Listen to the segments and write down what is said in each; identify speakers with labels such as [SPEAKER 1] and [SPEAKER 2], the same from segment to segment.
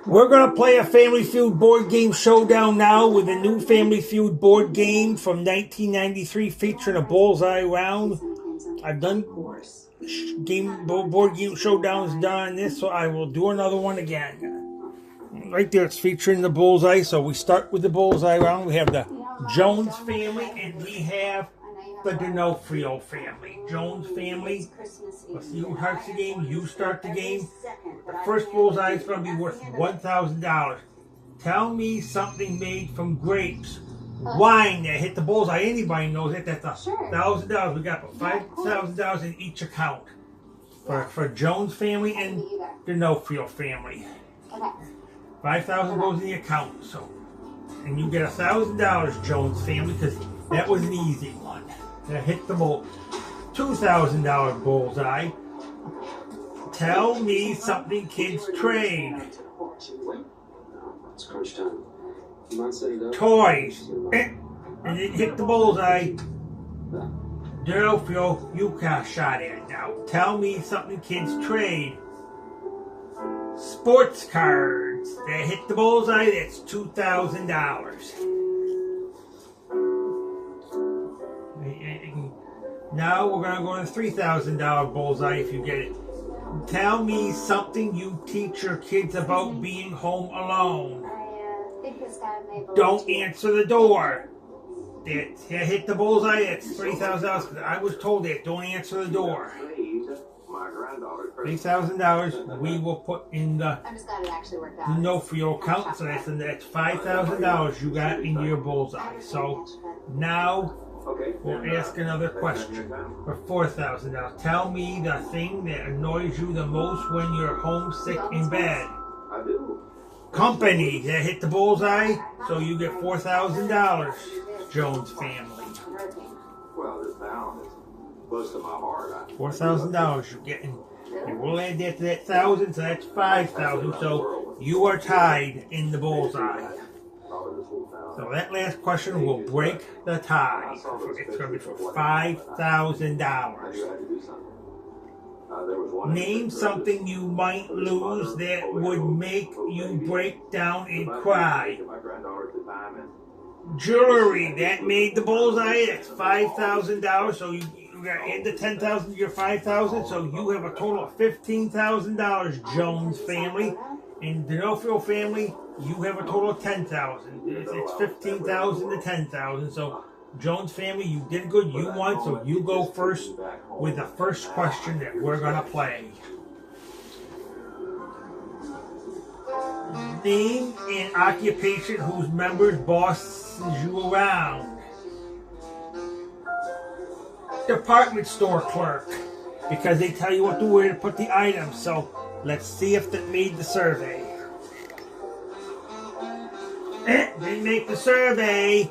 [SPEAKER 1] We're going to play a Family Feud board game showdown now with a new Family Feud board game from 1993 featuring a bullseye round. I've done board game showdowns done on this, so I will do another one again. Right there, it's featuring the bullseye. So we start with the bullseye round. We have the Jones family and we have the D'Onofrio family. Jones family. Let's see who starts the game. You start the game. The first bullseye is going to be worth $1,000. Tell me something made from grapes. Wine that hit the bullseye. Anybody knows it. That's $1,000. We got $5,000 in each account for Jones family and D'Onofrio family. $5,000 goes in the account. So, and you get $1,000, Jones family, because that was an easy one. That hit the bull. $2,000 bullseye. Tell me something kids trade. Toys. And it hit the bullseye. D'Onofrio, you got shot at now. Tell me something kids trade. Sports cards. That hit the bullseye. That's $2,000. Now we're going to go to $3,000 bullseye if you get it. Tell me something you teach your kids about being home alone. Don't answer the door. That hit the bullseye. That's $3,000. I was told that. Don't answer the door. $3,000 we will put in the D'Onofrio account. So that's $5,000 you got in your bullseye. So now we'll ask another question for $4,000. Tell me the thing that annoys you the most when you're homesick in bed. Company. That hit the bullseye, so you get $4,000, Jones family.
[SPEAKER 2] Well, this town is close to my heart.
[SPEAKER 1] $4,000 you're getting. And we'll add that to that 1,000, so that's 5,000. So you are tied in the bullseye. So that last question will break the tie. It's going to be for $5,000. Name something you might lose that would make you break down and cry. Jewelry. That made the bullseye. That's $5,000. So you got to add the $10,000 to your $5,000. So you have a total of $15,000, Jones family. In D'Onofrio family, you have a total of $10,000. It's $15,000 to $10,000. So Jones family, you did good. You won. So you go first with the first question that we're gonna play. Name an occupation whose members bosses you around. Department store clerk, because they tell you what to where to put the items. So let's see if that made the survey. Didn't make the survey.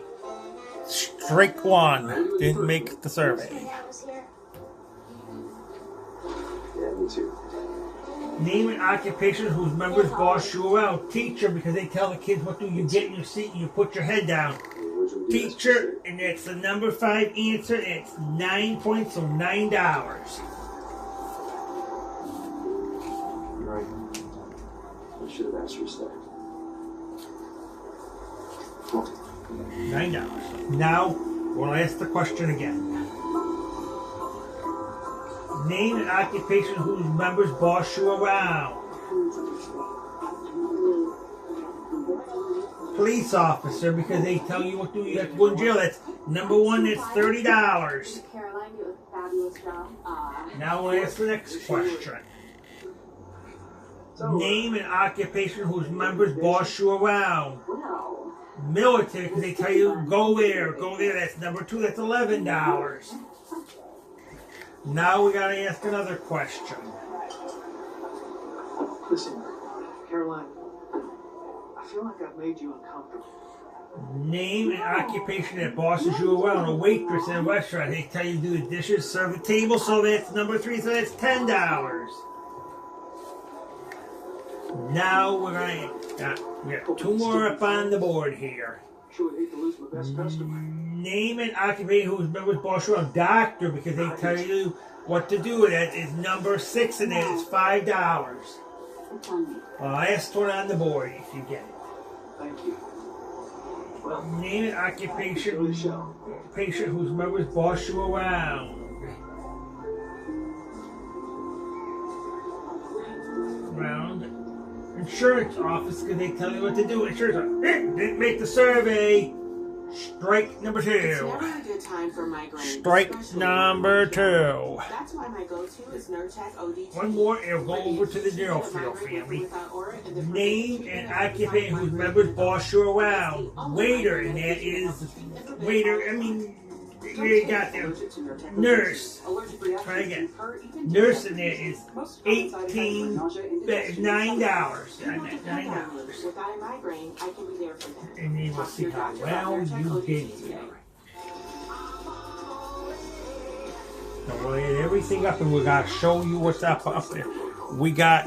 [SPEAKER 1] Strike one. Didn't make the survey.
[SPEAKER 2] Yeah, me too.
[SPEAKER 1] Name an occupation whose members boss you around. Teacher, because they tell the kids what do you get in your seat and you put your head down. Teacher, and that's the number 5 answer. It's 9 points, so $9.
[SPEAKER 2] You're right. I should have asked respect.
[SPEAKER 1] $9. Now, we'll ask the question again. Name an occupation whose members boss you around. Police officer, because they tell you what to do, you have to go in jail. That's number 1, that's $30.
[SPEAKER 3] Caroline, you did a fabulous job.
[SPEAKER 1] Now we'll ask the next question. Name an occupation whose members boss you around. Military, because they tell you go there, that's number 2, that's $11. Now we gotta ask another question.
[SPEAKER 4] Listen, Caroline, I feel like I've made you uncomfortable.
[SPEAKER 1] Name an occupation that bosses you around. A waitress in a restaurant. They tell you to do the dishes, serve the table, so that's number 3, so that's $10. Now we're gonna we got 2 more up on the board here.
[SPEAKER 4] Sure would hate to lose my best customer.
[SPEAKER 1] Name an occupation whose members boss you around. Doctor, because they tell you what to do. That is number 6, and that is $5. Last one on the board if you get it.
[SPEAKER 4] Thank you. Well,
[SPEAKER 1] Name an occupation patient whose members boss you around. Insurance office, because they tell you what to do. Insurance office. Didn't make the survey. Strike number 2.
[SPEAKER 5] It's never a good time for migraine.
[SPEAKER 1] Strike number 2.
[SPEAKER 5] That's why my go-to is Nurtec ODT.
[SPEAKER 1] One more, and we'll go over to the Nerofield family. Name an occupant whose members boss you around. Waiter, and that is waiter. I mean, you got there. Nurse. Try again. Nurse, and that is $9. $9.
[SPEAKER 5] Without a migraine, I can be there for them.
[SPEAKER 1] And then we'll see how well you did here. Now we'll add everything up, and we gotta show you what's up there. We got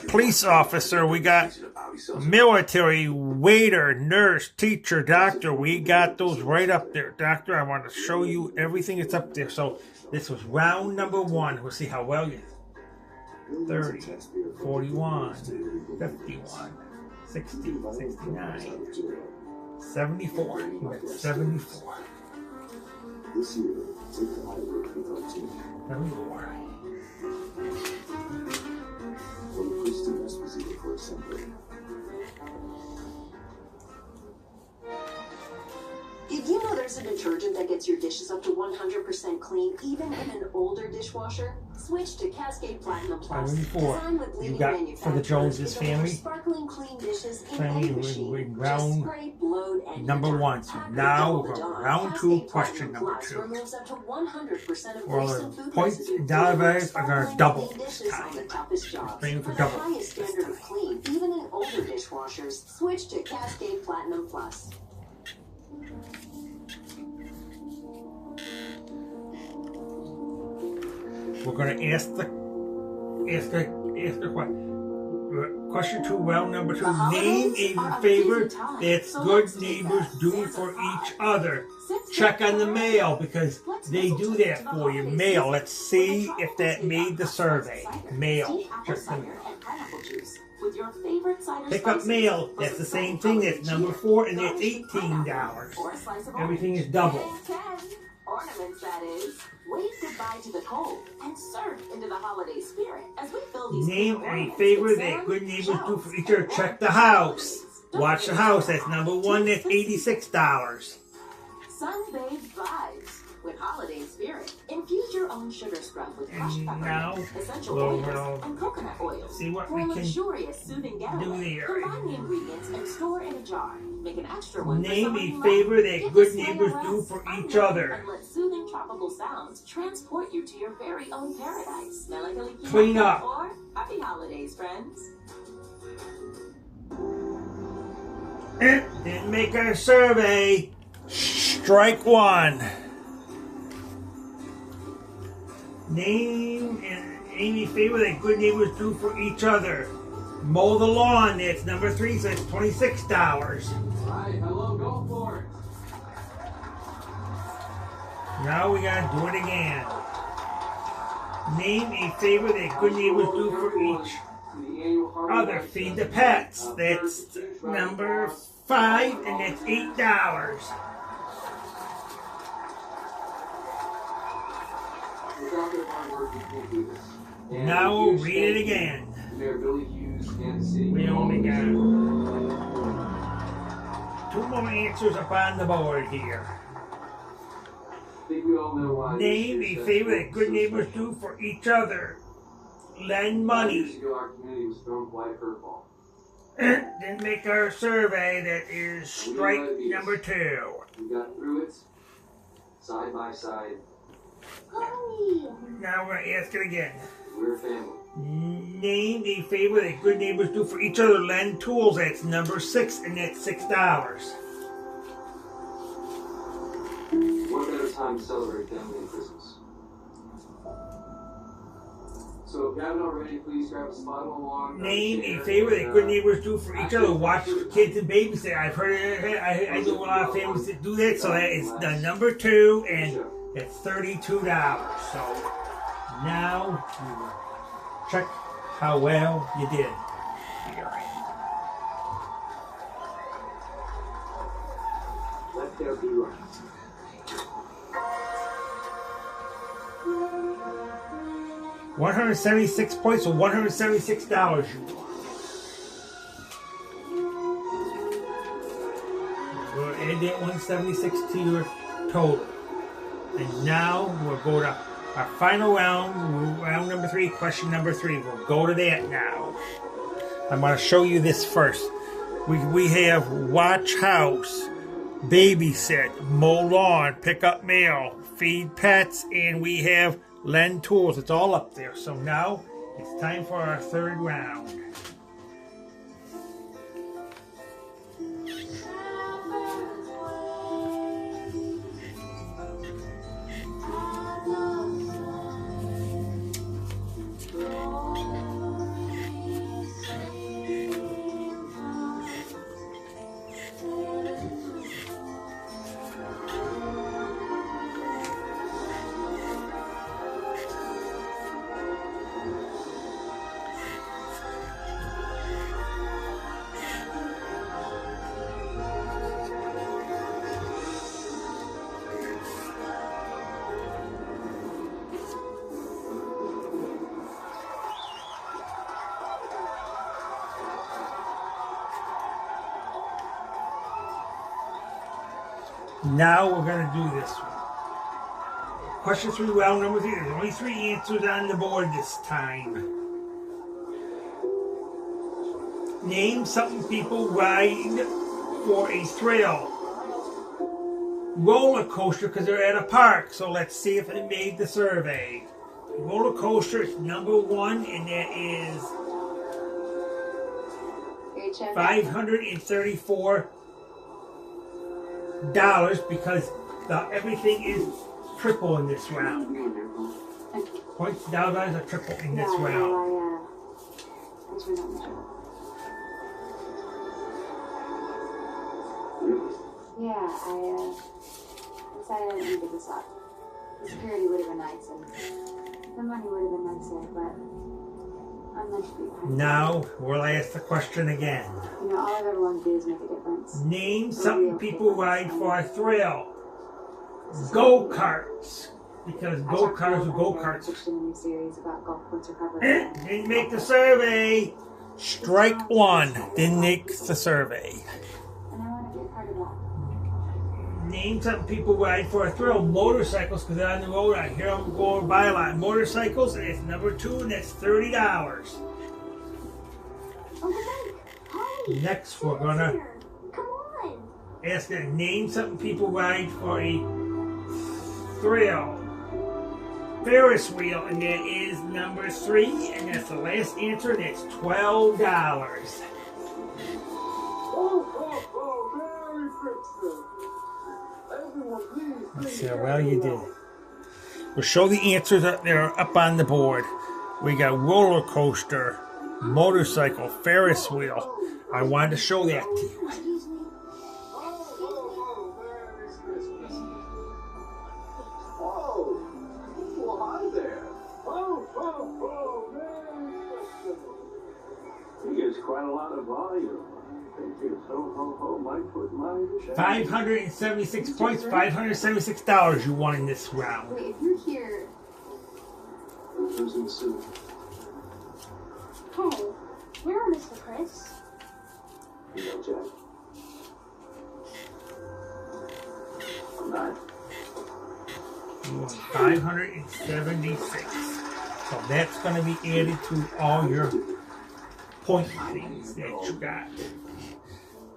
[SPEAKER 1] police officer, we got military, waiter, nurse, teacher, doctor. We got those right up there. Doctor, I want to show you everything that's up there. So this was round number 1. We'll see how well you 30, 41, 51, 60, 69, 74. You got 74.
[SPEAKER 2] This year, take the library with our team.
[SPEAKER 1] 74.
[SPEAKER 2] From the Christian Esposito for assembly.
[SPEAKER 6] Did you know there's a detergent that gets your dishes up to 100% clean, even in an older dishwasher? Switch to Cascade Platinum Plus.
[SPEAKER 1] 74. You got for the Joneses family.
[SPEAKER 6] Sparkling clean dishes in
[SPEAKER 1] Family
[SPEAKER 6] any machine.
[SPEAKER 1] with round
[SPEAKER 6] spray, load, and
[SPEAKER 1] number 1. So now we're on round 2, question number 2.
[SPEAKER 6] Removes up to 100% of
[SPEAKER 1] Well,
[SPEAKER 6] waste
[SPEAKER 1] the
[SPEAKER 6] and food
[SPEAKER 1] points
[SPEAKER 6] residue.
[SPEAKER 1] and dollar values are going to double
[SPEAKER 6] Clean
[SPEAKER 1] this
[SPEAKER 6] dishes on the
[SPEAKER 1] time.
[SPEAKER 6] toughest jobs.
[SPEAKER 1] Paying for
[SPEAKER 6] the
[SPEAKER 1] double
[SPEAKER 6] highest
[SPEAKER 1] this
[SPEAKER 6] standard of
[SPEAKER 1] time.
[SPEAKER 6] clean, even in older dishwashers. Switch to Cascade Platinum Plus.
[SPEAKER 1] We're going to ask the question 2, round number 2. Name a favor that's good neighbors do for each other. Check on the mail, because they do that for you. Mail. Let's see if that made the survey. Mail. Check the mail. Pick up mail. That's the same thing. That's number 4, and that's $18. Everything is double.
[SPEAKER 6] Ornaments, that is. Wave goodbye to the cold and surf into the holiday spirit as we fill these.
[SPEAKER 1] Name a favor that good neighbors do for each other. Check the house. Watch the house. That's number 1. That's $86.
[SPEAKER 6] Sunbathed vibes with holiday spirit. Infuse your own sugar scrub with crushed
[SPEAKER 1] And
[SPEAKER 6] peppermint,
[SPEAKER 1] now
[SPEAKER 6] essential
[SPEAKER 1] we'll
[SPEAKER 6] oils, and coconut oils.
[SPEAKER 1] see what
[SPEAKER 6] For
[SPEAKER 1] we
[SPEAKER 6] a
[SPEAKER 1] can
[SPEAKER 6] luxurious, soothing getaway,
[SPEAKER 1] there.
[SPEAKER 6] combine the ingredients and store in a jar. Make an extra one for
[SPEAKER 1] Name
[SPEAKER 6] someone
[SPEAKER 1] a
[SPEAKER 6] you
[SPEAKER 1] favor
[SPEAKER 6] love.
[SPEAKER 1] that
[SPEAKER 6] Get
[SPEAKER 1] good
[SPEAKER 6] the
[SPEAKER 1] neighbors
[SPEAKER 6] sleigh
[SPEAKER 1] do
[SPEAKER 6] of
[SPEAKER 1] for
[SPEAKER 6] us,
[SPEAKER 1] each
[SPEAKER 6] unload,
[SPEAKER 1] other.
[SPEAKER 6] And let soothing tropical sounds transport you to your very own paradise. Melancholy
[SPEAKER 1] Clean up.
[SPEAKER 6] Or happy holidays, friends.
[SPEAKER 1] Didn't make our survey. Strike 1. Name a favor that good neighbors do for each other. Mow the lawn. That's number 3. So it's $26.
[SPEAKER 4] Alright, hello, go for it.
[SPEAKER 1] Now we gotta do it again. Name a favor that good neighbors do for each other. Feed the pets. That's number 5, and that's $8.
[SPEAKER 2] Without their hard work, we can't do this. And
[SPEAKER 1] Now
[SPEAKER 2] a
[SPEAKER 1] we'll
[SPEAKER 2] huge
[SPEAKER 1] read it
[SPEAKER 2] thank you
[SPEAKER 1] again.
[SPEAKER 2] to Mayor Billy Hughes and the city.
[SPEAKER 1] We only got 2 more answers up on the board here.
[SPEAKER 2] I think we all know why.
[SPEAKER 1] Name a favor that good neighbors do for each other. Lend
[SPEAKER 2] 5 years
[SPEAKER 1] money.
[SPEAKER 2] ago, our community was thrown quite a curveball.
[SPEAKER 1] Didn't make our survey. That is strike number 2.
[SPEAKER 2] We got through it, side by side.
[SPEAKER 1] Now we're going to ask it again.
[SPEAKER 2] We're a family.
[SPEAKER 1] Name a favor that good neighbors do for each other. Lend tools. That's number 6, and that's $6.
[SPEAKER 2] What better time to celebrate family and Christmas? So, if you haven't already, please grab a spot on the lawn.
[SPEAKER 1] Name a favor that good neighbors do for each other. Watch kids and babysit. I've heard it. I know a lot of families that do that. So that is the number 2, and it's $32. So now check how well you did here.
[SPEAKER 4] Let there be light.
[SPEAKER 1] $176 points or $176 you won. We'll add that 176 to your total. And now we'll go to our final round, round number 3, question number 3. We'll go to that now. I'm going to show you this first. We have watch house, babysit, mow lawn, pick up mail, feed pets, and we have lend tools. It's all up there. So now it's time for our third round. Now we're going to do this one. Question 3, round number 3. There's only 3 answers on the board this time. Name something people ride for a thrill. Roller coaster, because they're at a park. So let's see if it made the survey. Roller coaster is number 1, and that is $534 because everything is triple in this round. Points dollars are triple in this round.
[SPEAKER 3] Yeah, I decided I didn't give this up. The security would have been nice and the money would have been nicer, but I'm meant to be behind.
[SPEAKER 1] Now we'll ask the question again.
[SPEAKER 3] You know, all I've ever wanted to do is make a difference.
[SPEAKER 1] Name something people ride for a thrill. Go-karts. Because go-karts are go-karts. Didn't make the survey. Strike 1. Didn't make the survey.
[SPEAKER 3] And I want to be a part of that.
[SPEAKER 1] Name something people ride for a thrill. Motorcycles, because they're on the road. I hear them going by a lot. Motorcycles, and it's number 2, and that's $30. Next, we're gonna ask them, name something people ride for a thrill. Ferris wheel, and that is number 3, and that's the last answer, and it's $12. Let's see how well you did. We'll show the answers up there, up on the board. We got roller coaster, motorcycle, Ferris wheel. I wanted to show that to you.
[SPEAKER 2] Quite a lot of volume.
[SPEAKER 1] $576 points, $576 you won in this round.
[SPEAKER 3] Wait, if you're here...
[SPEAKER 2] Who's in the suit?
[SPEAKER 3] Hey, where are Mr. Chris?
[SPEAKER 2] You know, Jack. I'm not.
[SPEAKER 1] You won 576. So that's going to be added to all your point things that you got.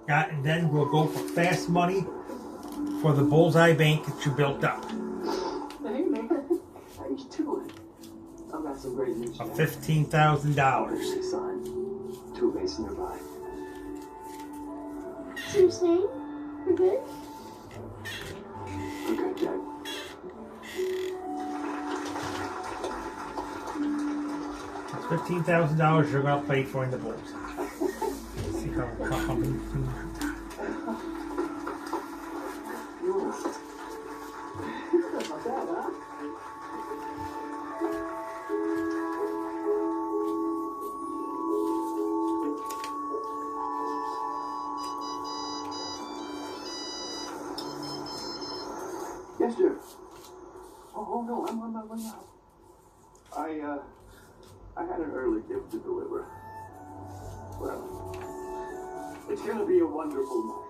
[SPEAKER 1] And then we'll go for fast money for the bullseye bank that you built up.
[SPEAKER 4] Hey, man. How you doing? I've got some great news.
[SPEAKER 1] Of $15,000.
[SPEAKER 4] Son, 2 base nearby.
[SPEAKER 3] So you're saying we're good?
[SPEAKER 2] I'm good, Jack.
[SPEAKER 1] That's $15,000 you're going to play for in the bulls. See how
[SPEAKER 2] Easter. Oh no, I'm on my way out. I had an early gift to deliver. Well, it's gonna be a wonderful night.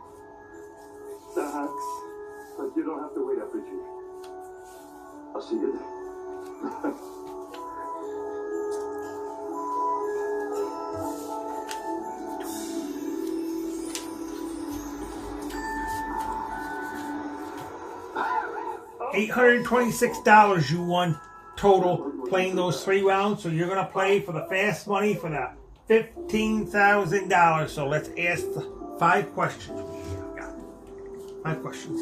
[SPEAKER 2] Thanks, but you don't have to wait up, Richard. I'll see you there.
[SPEAKER 1] $826 you won total playing those 3 rounds. So you're going to play for the fast money for the $15,000. So let's ask the 5 questions. 5 questions.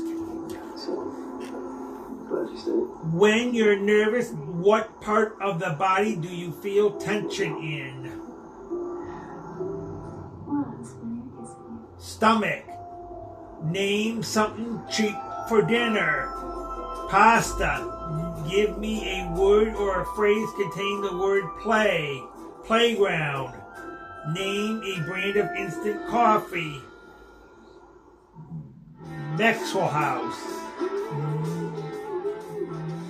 [SPEAKER 2] Glad you stayed.
[SPEAKER 1] When you're nervous, what part of the body do you feel tension in? Stomach. Name something cheap for dinner. Pasta. Give me a word or a phrase containing the word play. Playground. Name a brand of instant coffee. Maxwell House.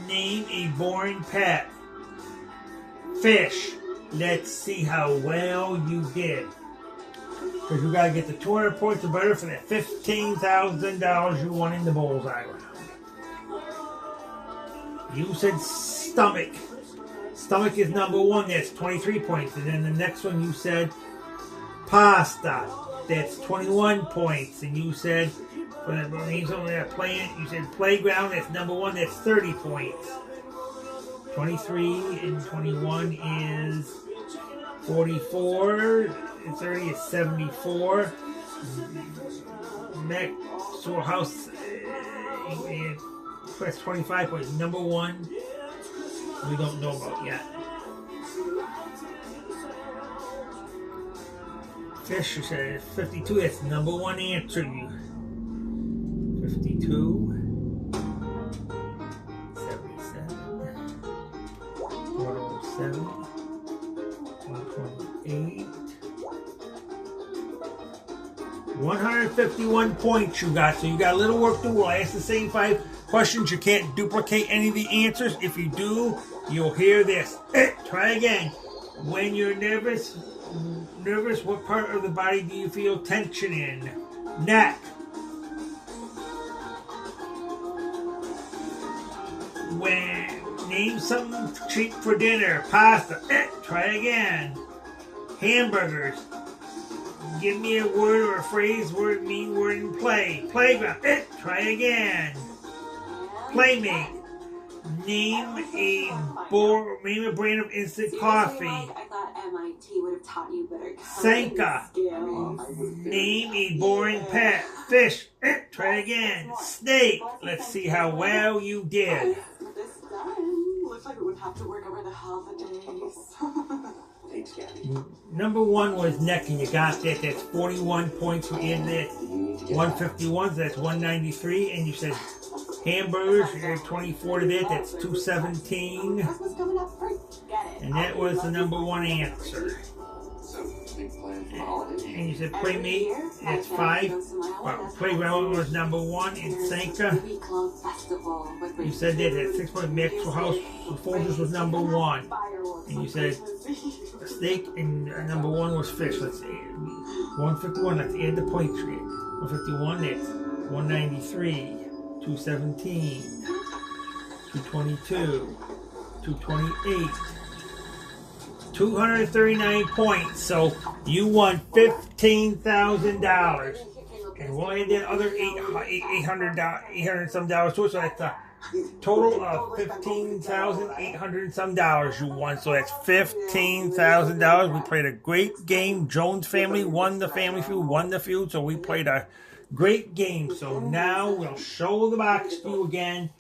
[SPEAKER 1] Name a boring pet. Fish. Let's see how well you did. Because you got to get the 200 points or better for that $15,000 you won in the bullseye round. You said stomach. Stomach is number 1. That's 23 points. And then the next one you said pasta. That's 21 points. And you said, for the names over there playing, you said playground. That's number 1. That's 30 points. 23 and 21 is 44. And 30 is 74. Maxwell House. That's 25 points. Number 1, we don't know about yet. Fish, you said 52. That's number 1 answer. You 52, 77, 107, 128. 151 points you got, so you got a little work to do. We'll ask the same 5 questions. You can't duplicate any of the answers. If you do, you'll hear this. Try again. When you're nervous, what part of the body do you feel tension in? Neck. Name something cheap for dinner. Pasta. Try again. Hamburgers. Give me a word or a phrase, word, mean word, and play. Playground. Try again. Playmate. Name a brand of instant coffee.
[SPEAKER 5] I thought MIT would have taught you better.
[SPEAKER 1] Sanka. Name a boring pet. Fish. Try again. Snake. Let's see how well you did.
[SPEAKER 5] This done. Looks like we would have to work over the holidays.
[SPEAKER 2] Thanks, Gabby.
[SPEAKER 1] Number 1 was neck, and you got that. That's 41 points for in that. 151, so that's 193. And you said hamburgers, you had 24 to that. That's 217. And that was the number 1 answer. And you said playmate, that's 5. Playground was number 1. And Sanka, you said that at 6 point. Maxwell House Folgers was number 1. And you said steak, and number 1 was fish. Let's see. 151, let's add the points here. 151, that's 193. 217. 222. 228. 239 points. So you won $15,000. And we'll add that other $800 some dollars to it. So that's a total of $15,800 some dollars you won. So that's $15,000. We played a great game. Jones family won the Family Feud, won the feud. So we played a great game. So now we'll show the box to you again.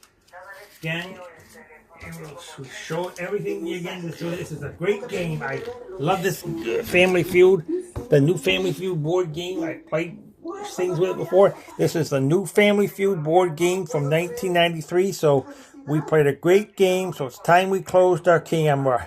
[SPEAKER 1] And we'll show everything again. So this is a great game. I love this Family Feud, the new Family Feud board game. I played things with it before. This is the new Family Feud board game from 1993. So we played a great game. So it's time we closed our camera.